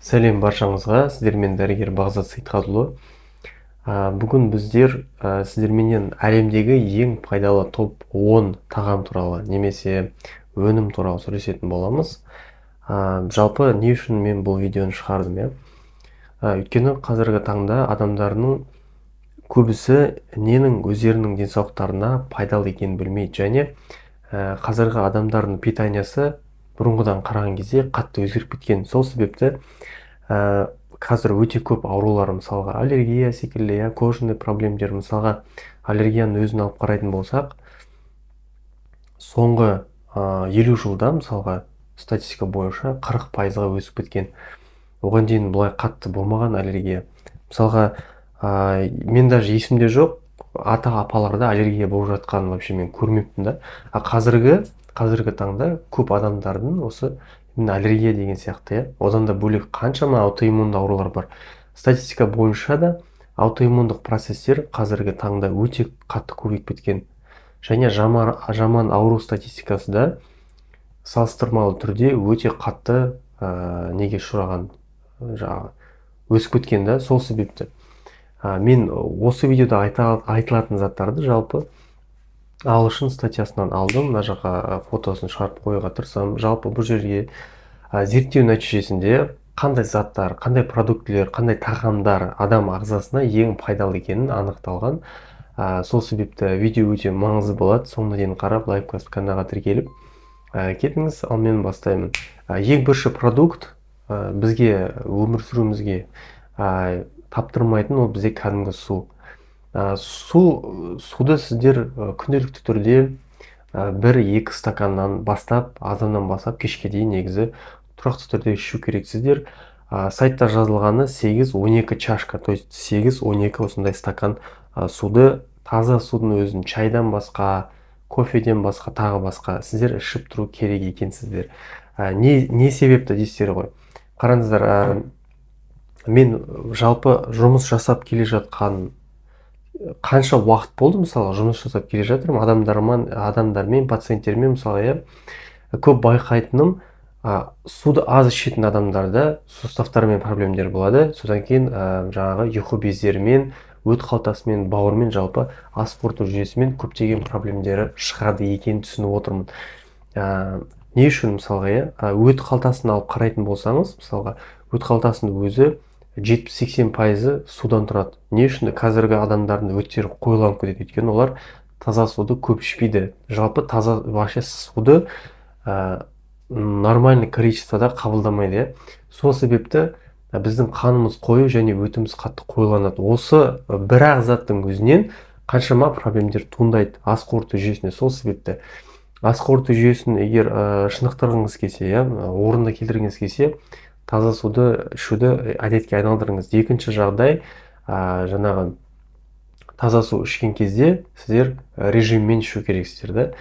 Сәлем баршаңызға, сіздермен дәрігер Бағзат Сейтқазұлы. Бүгін біздер сіздерменен әлемдегі ең пайдалы топ 10 тағам туралы немесе өнім туралы сөйлесетін боламыз. Жалпы не үшін мен бұл видеоны шығардым, иә? Өйткені қазіргі таңда адамдардың көбісі ненің өздерінің денсаулықтарына пайдалы екенін білмейді, және қазіргі адамдардың питаниясы бұрынғыдан қараған кезде қатты өзгеріп кеткен. Сол себепті қазір өте көп аурулар, мысалға аллергия секілді, кожный проблемдер, мысалға аллергияның өзін алып қарайтын болсақ, соңғы 50 жылда мысалға статистика бойынша 40%-ға өсіп кеткен. Оған дейін бұлай қатты болмаған аллергия. Мысалға мен даже есімде жоқ, ата-апаларда аллергия болып жатқанын вообще мен көрмеппін да. Қазіргі таңда көп адамдардың осы аллергия деген сияқты, одан да бөлек қаншама аутоиммунды аурулар бар. Статистика бойынша да аутоиммундық процесстер қазіргі таңда өте қатты көбейіп кеткен. Және жаман ауру статистикасы да салыстырмалы түрде өте қатты неге ұшыраған, өсіп кеткен да. Сол себепті мен осы видеода айтылатын заттарды жалпы ағылшын статьясынан алдым. Мына жаққа фотосын шығарып қоюға тырысамын. Жалпы бұл жерге зерттеу нәтижесінде қандай заттар, қандай продуктілер, қандай тағамдар адам ағзасына ең пайдалы екенін анықталған. Сол себепті видео өте маңызды болады. Соңына дейін қарап, лайк-басып, каналға тіркеліп кетіңіз. Ал мен бастаймын. Ең бірінші продукт бізге өмір сүруімізге таптырмайтын, ол бізде кәдімгі су. Суды сіздер күнделікті түрде 1-2 стаканнан бастап, азаннан бастап кешке дейін негізі тұрақты түрде ішу керексіздер. Сайтта жазылғаны 8-12 чашка, то есть 8-12 осындай стакан суды, таза судың өзін чайдан басқа, кофеден басқа, тағы басқа сіздер ішіп тұру керек екенсіздер. Не себепті дейсіздер ғой? Қараңыздар, мен жалпы жұмыс жасап келе жатқан қанша уақыт болды, мысалы жұмыс жасап келе жатырмын, адамдармен, пациенттермен, мысалы, көп байқайтыным, суды аз ішетін адамдарда суставтармен проблемдер болады. Содан кейін жаңағы ұйқы бездерімен, өт қалтасымен, бауырмен, жалпы ас қорыту жүйесімен көптеген проблемдері шығады екенін түсініп отырмын. Не үшін, мысалға, өт қалтасын алып қарайтын болсаңыз, мысалға, өт қалтасының өзі 70-80% судан тұрады. Не үшін? Қазіргі адамдардың өттері қоюланып кетеді, өйткені олар таза суды көп ішпейді. Жалпы таза вообще суды нормальный количествода қабылдамайды. Сол себепті біздің қанымыз қою және өтіміз қатты қоюланады. Осы бір-ақ заттың өзінен қаншама проблемдер туындайды ас қорыту жүйесіне. Сол себепті ас қорыту жүйесін егер шынықтырғыңыз келсе, орнына келтіргіңіз келсе, таза суды ішуді әдетке айналдырыңыз. Екінші жағдай, жаңағы таза су ішкен кезде сіздер режиммен ішу керексіздер.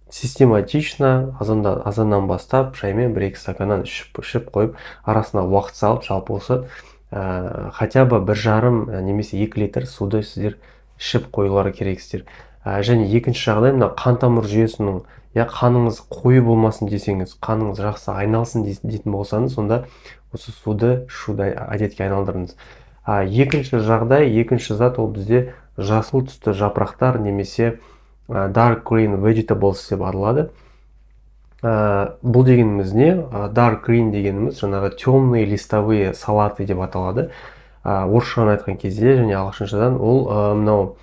Систематично азаннан бастап шаймен 1-2 стаканнан ішіп қойып, арасына уақыт салып, жалпы осы хотя бы 1,5 немесе 2 литр суды сіздер ішіп қоюлары керексіздер. Және екінші жағдай, мына қан тамыр жүйесінің, қаныңыз қою болмасын десеңіз, қаныңыз жақсы айналсын дейтін болсаңыз, сонда осы суды ішуді әдетке айналдырыңыз. Екінші жағдай, екінші зат, ол бізде жасыл түсті жапырақтар немесе dark green vegetables деп аталады. Бұл дегеніміз не? Dark green дегеніміз жаңағы темные листовые салаты деп аталады. Орысшадан айтқан кезде және ағылшыншадан ол мынау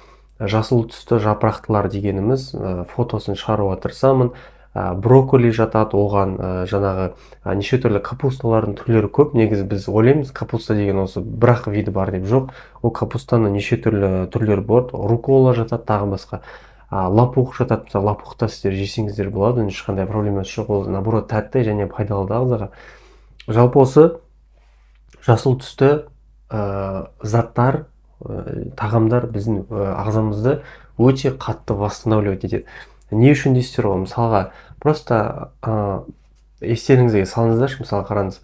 жасыл түсті жапырақтылар дегеніміз, фотосын шығаруға тырысамын. Брокколи жатады, оған жаңағы неше түрлі капусталардың түрлері көп. Негізі біз ойлаймыз, капуста деген осы бір-ақ виді бар деп, жоқ. Ол капустаның неше түрлі түрлері болады. Рукола жатады, тағы басқа. Лапух жатады, мысалы, лапухта сіздер жесеңіздер болады, ешқандай проблемасы жоқ. Ол наоборот тәтті және пайдалы ағзаға. Жалпы осы жасыл түсті заттар, тағамдар біздің ағзамызды өте қатты восстанавливать етеді. Не үшін дейсіздер ғой? Мысалға, просто естеріңізге салыңыздаршы, мысалға қараңыз,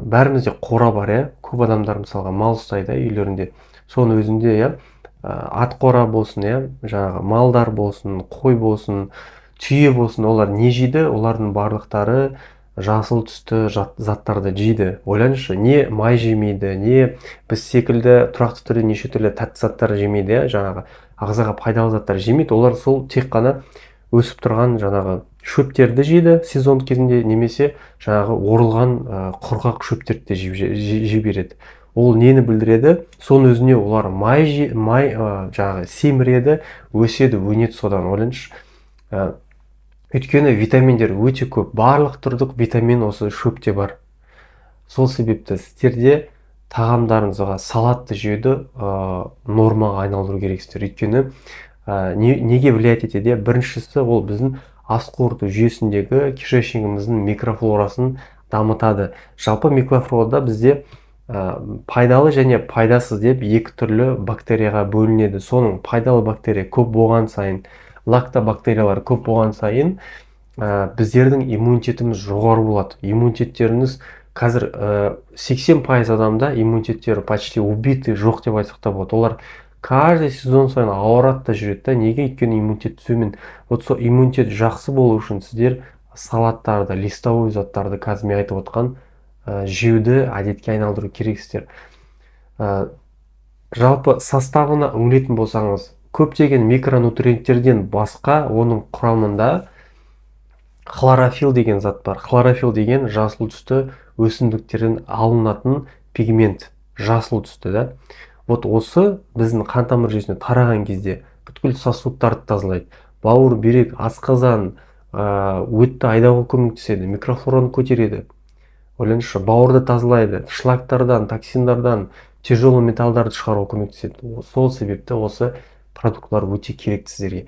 бәрімізде қора бар, көп адамдар мысалға мал ұстайды үйлерінде. Соның өзінде, ат қора болсын, жаңағы малдар болсын, қой болсын, түйе болсын, олар не жейді? Олардың барлықтары жасыл түсті заттарды жейді. Ойлаңызшы, не май жемейді, не біз секілді тұрақты түрде неше түрлі тәтті заттар жемейді, жаңағы ағзаға пайдалы заттар жемейді. Олар сол тек қана өсіп тұрған жаңағы шөптерді жейді сезон кезінде, немесе жаңағы орылған құрғақ шөптерді де жей береді. Ол нені білдіреді? Соның өзіне олар май жаңағы семіреді, өседі, өнеді содан. Ойлаңызшы. Өйткені витаминдер өте көп, барлық түрлі витамин осы шөпте бар. Сол себепті сіздерде тағамдарыңызға салатты жеуді нормаға айналдыру керексіздер. Өйткені неге влиять етеді? Біріншісі, ол біздің ас қорыту жүйесіндегі кишечнигіміздің микрофлорасын дамытады. Жалпы микрофлорада бізде пайдалы және пайдасыз деп екі түрлі бактерияға бөлінеді. Соның пайдалы бактерия көп болған сайын, лактобактериялар көп болған сайын біздердің иммунитетіміз жоғары болады. Иммунитеттеріңіз қазір 80% адамда иммунитеттері почти убиты, жоқ деп айтсақ та болады. Олар каждый сезон сайын ауырады да жүреді. Неге? Өйткені иммунитет төмен. Вот сол иммунитет жақсы болу үшін сіздер салаттарды, листовой заттарды, қазір мен айтып отқан жеуді әдетке айналдыру керексіздер. Жалпы составына үңілетін болсаңыз, көптеген микронутриенттерден басқа оның құрамында хлорофилл деген зат бар. Хлорофилл деген жасыл түсті өсімдіктерден алынатын пигмент, жасыл түсті да. Вот осы біздің қан тамыр жүйесіне тараған кезде бүткіл сосудтарды тазалайды. Бауыр, бүйрек, асқазан, өтті айдауға көмектеседі, микрофлораны көтереді. Ойлаңызшы, бауырды тазалайды, шлактардан, токсиндардан, тяжелый металдарды шығаруға көмектеседі. Сол себепті осы продуктлар өте керекті сіздерге.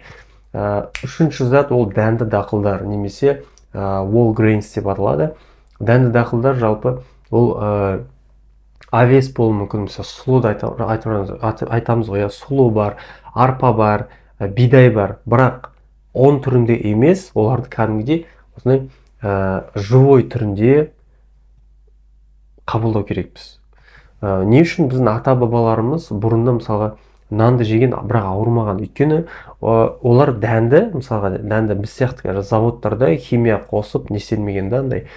Үшінші зат ол дәнді дақылдар, немесе whole grains деп аталады. Дәнді дақылдар жалпы ол овес болуы мүмкін. Мысалы, сұлуды айтамыз ғой, сұлу бар, арпа бар, бидай бар, бірақ 10 түрінде емес, оларды кәдімгідей осындай живой түрінде қабылдау керекпіз. Не үшін? Біздің ата-бабаларымыз бұрында мысалға нанды жеген, бірақ ауырмаған. Өйткені олар дәнді, мысалға дәнді біз сияқты заводтарда химия қосып не істелмеген, андай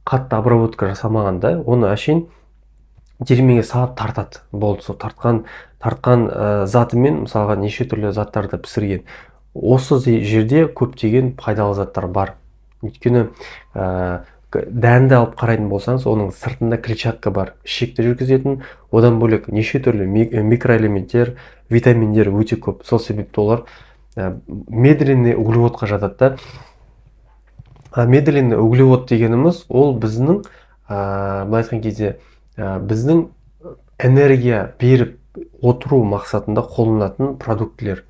қатты обработка жасамағанда, оны әшейін дермеге салып тартады. Болды, сол тартқан затымен мысалға неше түрлі заттарды пісірген. Осы жерде көптеген пайдалы заттар бар. Өйткені дәнді алып қарайтын болсаңыз, оның сыртында клетчатка бар, ішекті жүргізетін, одан бөлек неше түрлі микроэлементтер, витаминдер өте көп. Сол себепті олар медленный углеводқа жатады. Медленный углевод дегеніміз, ол біздің былай айтқан кезде біздің энергия беріп отыру мақсатында қолданатын продуктілер.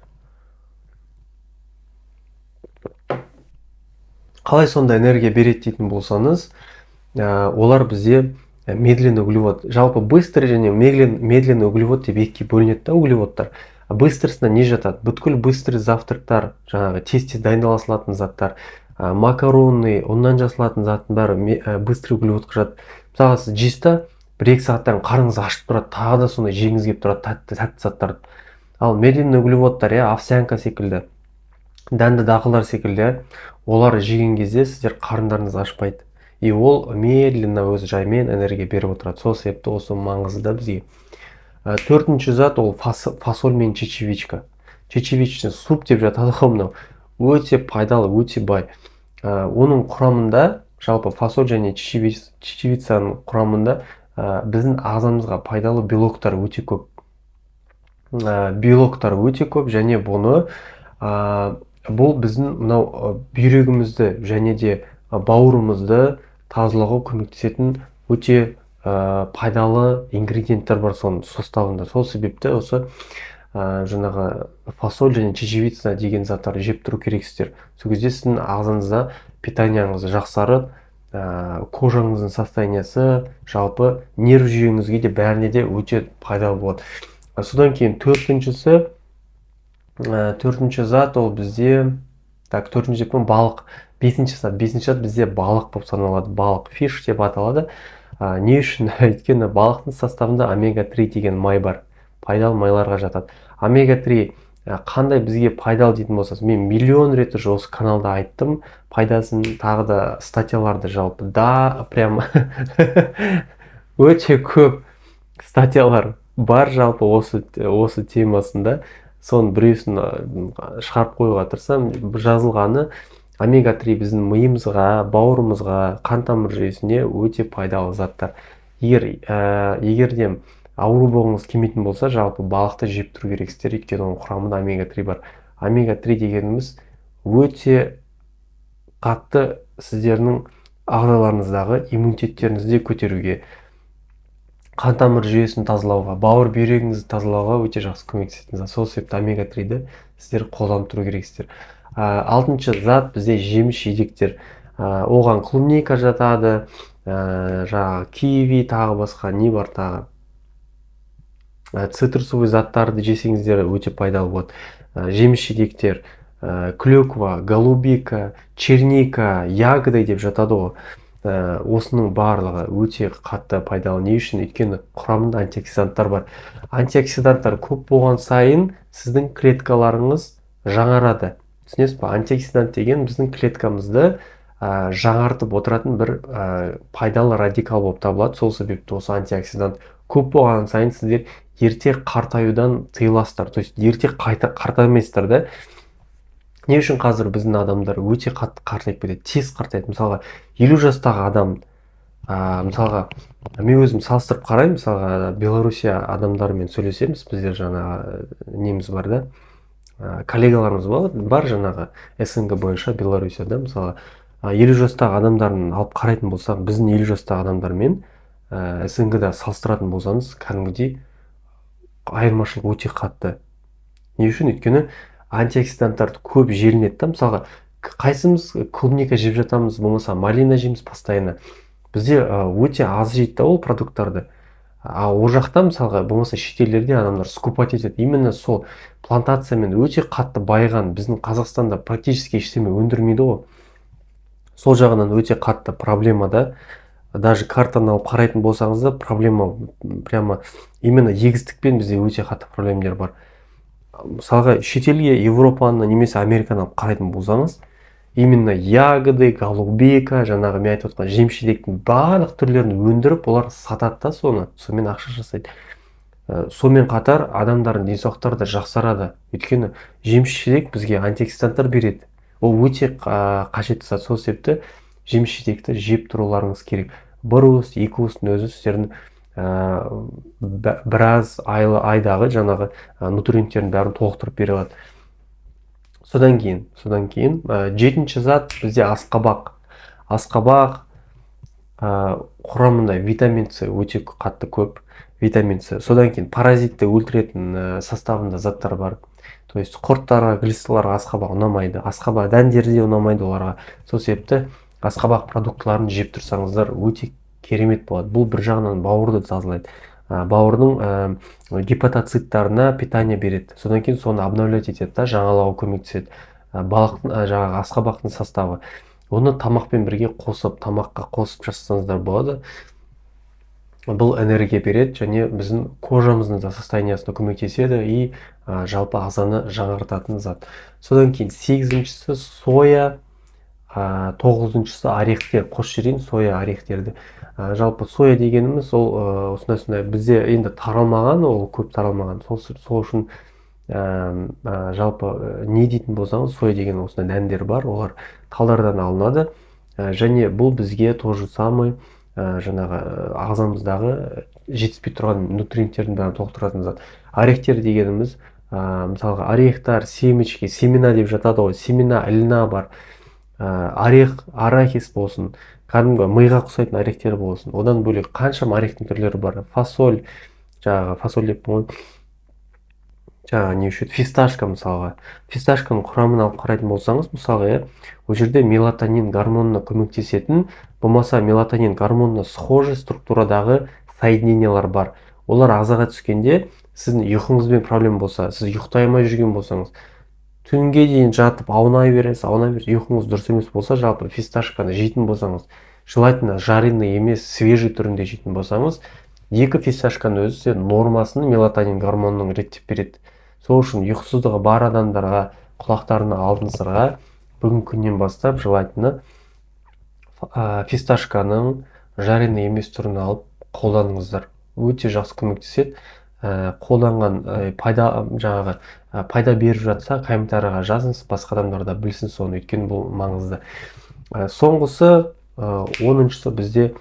Қалай сонда энергия береді дейтін болсаңыз, олар бізде медленный углевод. Жалпы быстрый және медленный углевод деп екіге бөлінеді углеводтар. Быстрысына не жатады? Бүткіл быстрый завтрактар, жаңағы тез дайындалатын заттар, макаронный, оннан жасалатын заттың бәрі быстрый углеводқа жатады. Мысалы, сіз жейсіз, 1-2 сағаттан қарныңыз ашып тұрады, тағы да сондай жегіңіз келіп тұрады тәтті заттарды. Ал медленный углеводтар, овсянка секілді, дәнді дақылдар секілді, олар жеген кезде сіздер қарындарыңыз ашпайды. И ол медленно өз жаймен энергия беріп отырады. Сол себепті осы маңызды да бізге. Төртінші зат ол фасоль мен чечевичка. Чечевичный суп деп жатады ғой, өте пайдалы, өте бай. Оның құрамында, жалпы фасоль және чечевицаның құрамында біздің ағзамызға пайдалы белоктар өте көп. Белоктар өте көп, және бұл біздің мынау бүйрегімізді және де бауырымызды тазалауға көмектесетін өте пайдалы ингредиенттер бар соның составында. Сол себепті осы жаңағы фасоль және чечевица деген заттарды жеп тұру керексіздер. Сол кезде сіздің ағзаңызда питанияңыз жақсарып, кожаңыздың состояниясы, жалпы нерв жүйеңізге де бәріне де өте пайдалы болады. Содан кейін төртінші зат ол бізде, төртінші зат балық. Бесінші зат бізде балық болып саналады. Балық, фиш деп аталады. Не үшін? Өйткені балықтың составында омега-3 деген май бар. Пайдалы майларға жатады. Омега-3 қандай бізге пайдалы дейтін болсаңыз, мен миллион рет уже осы каналда айттым пайдасын, тағы да статьяларды жалпы прям өте көп статьялар бар жалпы осы темасында. Соның біреусін шығарып қоюға тырысамын. Жазылғаны омега-3 біздің миымызға, бауырымызға, қан тамыр жүйесіне өте пайдалы заттар. Егерде ауру болғыңыз келмейтін болса, жалпы балықты жеп тұру керексіздер, өйткені оның құрамында омега-3 бар. Омега-3 дегеніміз өте қатты сіздердің ағзаларыңыздағы иммунитеттеріңізді көтеруге, қан тамыр жүйесін тазалауға, бауыр бүйрегіңізді тазалауға өте жақсы көмектесетін зат. Сол себепті омега-3-ді сіздер қолданып тұру керексіздер. Алтыншы зат бізде жеміс жидектер. Оған клубника жатады, жаңағы киви, тағы басқа не бар тағы. Цитрусовый заттарды жесеңіздер өте пайдалы болады. Жеміс жидектер, клёква, голубика, черника, ягоды деп жатады ғой. Осының барлығы өте қатты пайдалы. Не үшін? Өйткені құрамында антиоксиданттар бар. Антиоксиданттар көп болған сайын сіздің клеткаларыңыз жаңарады. Түсінесіз ба? Антиоксидант деген біздің клеткамызды жаңартып отыратын бір пайдалы радикал болып табылады. Сол себепті осы антиоксидант көп болған сайын сіздер ерте қартаюдан тыйыласыздар. То есть ерте қартаймайсыздар да. Не үшін қазір біздің адамдар өте қатты қартайып кетеді, тез қартайды. Мысалға 50 жастағы адам, мысалға мен өзім салыстырып қараймын, мысалға Белоруссия адамдарымен сөйлесеміз, біздер жаңағы неміз бар да, коллегаларымыз бар жаңағы СНГ бойынша Белоруссияда, мысалға 50 жастағы адамдарын алып қарайтын болсақ, біздің 50 жастағы адамдармен СНГ-да салыстыратын болсаңыз, кәдімгідей айырмашылық өте қатты. Не үшін? Өйткені антиоксиданттарды көп желінеді да. Мысалға қайсымыз клубника жеп жатамыз, болмаса малина жейміз постоянно. Бізде өте аз жейді да ол продукттарды. Ол жақта мысалға болмаса шетелдерде адамдар скупать етеді. Именно сол плантациямен өте қатты байыған біздің Қазақстанда практически ештеме өндірмейді ғой. Сол жағынан өте қатты проблема да. Даже картаны алып қарайтын болсаңыз да, проблема прямо именно егістікпен бізде өте қатты проблемалар бар. Мысалға шетелге, Европаны немесе Американы алып қарайтын болсаңыз, именно ягоды, голубика, жаңағы мен айтып отқан жеміс жидектің барлық түрлерін өндіріп, олар сатады да сонымен ақша жасайды. Сонымен қатар адамдардың денсаулықтары да жақсарады. Өйткені жеміс жидек бізге антиоксиданттар береді. Ол өте қажетті зат. Сол себепті жеміс жидекті жеп тұруларыңыз керек. Бір уыс, екі уыстың өзі сіздердің біраз айдағы жаңағы нутриенттердің бәрін толықтырып бере алады. Содан кейін жетінші зат бізде асқабақ. Асқабақ құрамында витамин С өте қатты көп. Витамин С. Содан кейін паразитті өлтіретін составында заттар бар. То есть құрттарға, глисталарға асқабақ ұнамайды. Асқабақ дәндері де ұнамайды оларға. Сол себепті асқабақ продуктыларын жеп тұрсаңыздар өте керемет болады. Бұл бір жағынан бауырды тазалайды. Бауырдың гепатоциттарына питание береді. Содан кейін соны обновлять етеді да, жаңалауға көмектеседі. Жаңағы асқабақтың составы. Оны тамақпен бірге қосып, тамаққа қосып жасасаңыздар болады. Бұл энергия береді және біздің кожамыздың да состояниясына көмектеседі и жалпы ағзаны жаңартатын зат. Содан кейін 8-шісі соя, 9-шісі орехтер. Қосып жіберейін соя орехтерді. Жалпы соя дегеніміз ол осындай бізде енді таралмаған, ол көп таралмаған. Сол үшін жалпы не дейтін болсаңыз, соя деген осындай дәндер бар, олар талдардан алынады. Және бұл бізге тоже самый жаңағы ағзамыздағы жетіспей тұрған нутриенттердің бәрін толықтыратын зат. Орехтер дегеніміз мысалға орехтар, семечки, семена деп жатады ғой, семена, льна бар. Арахис болсын, кәдімгі миға ұқсайтын орехтер болсын. Одан бөлек қаншама орехтің түрлері бар. Фасоль, жаңағы фасоль деп қойып, жаңағы не үшін фисташка мысалға. Фисташканың құрамын алып қарайтын болсаңыз, мысалға, ол жерде мелатонин гормонына көмектесетін, болмаса мелатонин гормонына схожий структурадағы соединениялар бар. Олар ағзаға түскенде, сіздің ұйқыңызбен проблема болса, сіз ұйықтай алмай жүрген болсаңыз, түнге дейін жатып аунай бересіз, ұйқыңыз дұрыс емес болса, жалпы фисташканы жейтін болсаңыз, желательно жареный емес, свежий түрінде жейтін болсаңыз, 2 фисташканы өзі нормасын мелатонин гормонының реттеп береді. Сол үшін ұйқысыздығы бар адамдарға, құлақтарына алтын сырға бүгінгі күннен бастап желательно фисташканың жареный емес түрін алып қолданыңыздар. Өте жақсы көмектеседі. Қолданған пайда беріп жатса комментарияға жазыңыз, басқа адамдар да білсін соны, өйткені бұл маңызды. Соңғысы 10-шысы бізде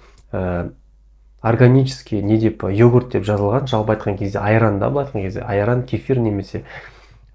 органический не деп йогурт деп жазылған, жалпы айтқан кезде айран да, былай айтқан кезде айран, кефир немесе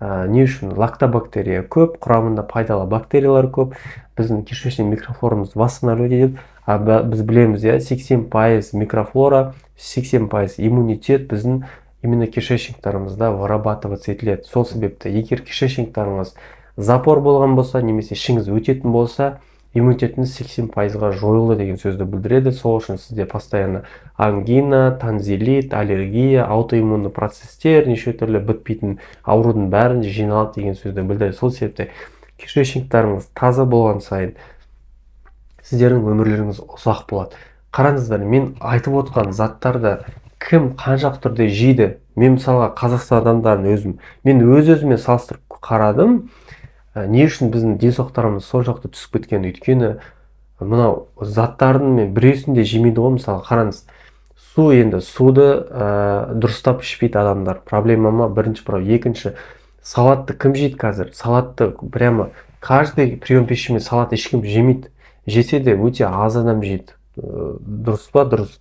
не үшін лактобактерия көп, құрамында пайдалы бактериялар көп, біздің кишечный микрофлорамызды восстанавливать етеді. Біз білеміз, 80% микрофлора, 80% иммунитет біздің именно кишечниктарымызда вырабатываться етіледі. Сол себепті егер кишечниктарыңыз запор болған болса, немесе ішіңіз өтетін болса, иммунитетіңіз 80%-ға жойылды деген сөзді білдіреді. Сол үшін сізде постоянно ангина, танзилит, аллергия, аутоиммунды процесстер, неше түрлі бітпейтін аурудың бәрін жиналады деген сөзді білдіреді. Сол себепті кишечниктарыңыз таза болған сайын сіздердің өмірлеріңіз ұзақ болады. Қараңыздар, мен айтып отқан заттарды кім қаншақ түрде жейді? Мен мысалға Қазақстан адамдарын мен өз-өзіме салыстырып қарадым. Не үшін біздің денсаулықтарымыз соншалықты түсіп кеткен? Өйткені мынау заттардың мен біреусін де жемейді ғой. Мысалы қараңыз, енді суды дұрыстап ішпейді адамдар. Проблема ма? Бірінші проблема. Екінші, салатты кім жейді қазір? Салатты прямо каждый прием пищемен салат ешкім жемейді. Жесе де өте аз адам жейді. Дұрыс па? Дұрыс.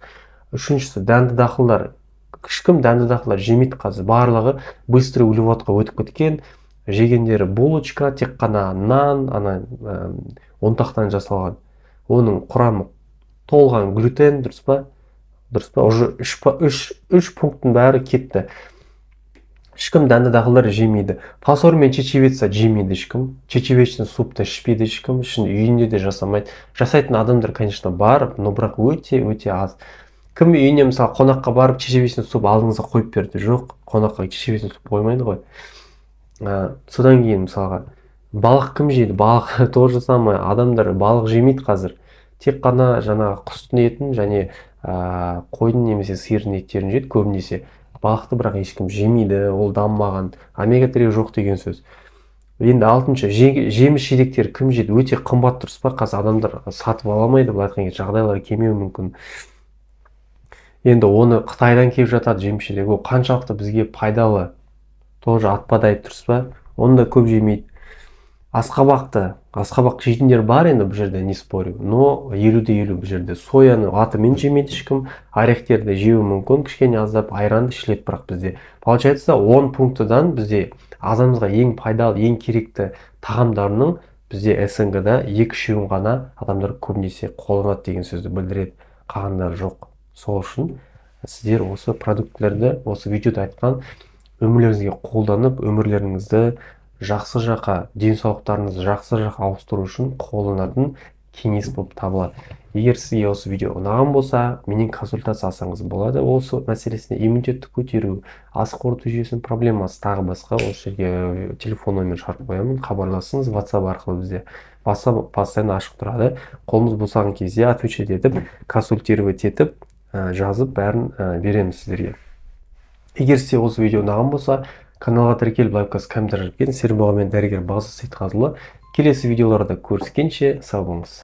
Үшіншісі, дәнді дақылдар. Ешкім дәнді дақылдар жемейді қазір. Барлығы быстрый углеводқа өтіп кеткен. Жегендері булочка, тек қана нан, ұнтақтан жасалған. Оның құрамы толған глютен, дұрыс па? Дұрыс па? Уже 3 пункттың бәрі кетті. Ешкім дәнді дақылдар жемейді. Фасоль мен чечевица жемейді ешкім. Чечевичный супты ішпейді ешкім. Үйінде де жасамайды. Жасайтын адамдар, конечно, бар, но бірақ өте аз. Кім үйіне мысалы қонаққа барып чечевичный суп алдыңызға қойып берді? Жоқ, қонаққа чечевичный суп қоймайды ғой. Содан кейін мысалға балық кім жейді? Балық тоже самое. Адамдар балық жемейді қазір. Тек қана жаңағы құстың етін және қойдың немесе сиырдың еттерін жейді көбінесе. Балықты бірақ ешкім жемейді, ол дамымаған, омега-3 жоқ деген сөз. Енді 6-шы, жеміс жидектер кім жейді? Өте қымбат, дұрыс па? Қазір адамдар сатып ала алмайды, былай айтқан кезде жағдайлары келмеуі мүмкін. Енді оны Қытайдан келіп жатады жеміс жидек. Ол қаншалықты бізге пайдалы? Тоже атпадайды, дұрыс па? Оны да көп жемейді. Асқабақ жейтіндер бар енді бұл жерде, не спорю. Но 50-50 бұл жерде. Сояны атымен жемейді ешкім, орехтерді жеуі мүмкін, кішкене аздап айранды ішіледі бірақ бізде. Получается 10 пунктыдан бізде ағзамызға ең пайдалы, ең керекті тағамдарының бізде СНГ-да 2-3 ғана адамдар көбінесе қолданады деген сөзді білдіреді. Қалғандары жоқ. Сол үшін сіздер осы продуктлерді, осы видеода айтқан өмірлеріңізге қолданып, өмірлеріңізді жақсы жаққа, денсаулықтарыңызды жақсы жаққа ауыстыру үшін қолданатын кеңес болып табылады. Егер сізге осы видео ұнаған болса, менен консультация алсаңыз болады. Осы мәселесіне иммунитетті көтеру, ас қорыту жүйесінің проблемасы, тағы басқа, осы жерге телефон номерін шығарып қоямын, хабарласыңыз, WhatsApp арқылы бізде. WhatsApp постоянно ашық тұрады. Қолымыз босаған кезде отвечать етіп, консультировать етіп, жазып бәрін береміз сіздерге. Егер сізге осы видео ұнаған болса, каналға тіркеліп, лайк басып, комментарий жазып кетіңіз. Сіздермен болған мен дәрігер Бағзат Сейтқазыұлы. Келесі видеоларда көріскенше сау болыңыз.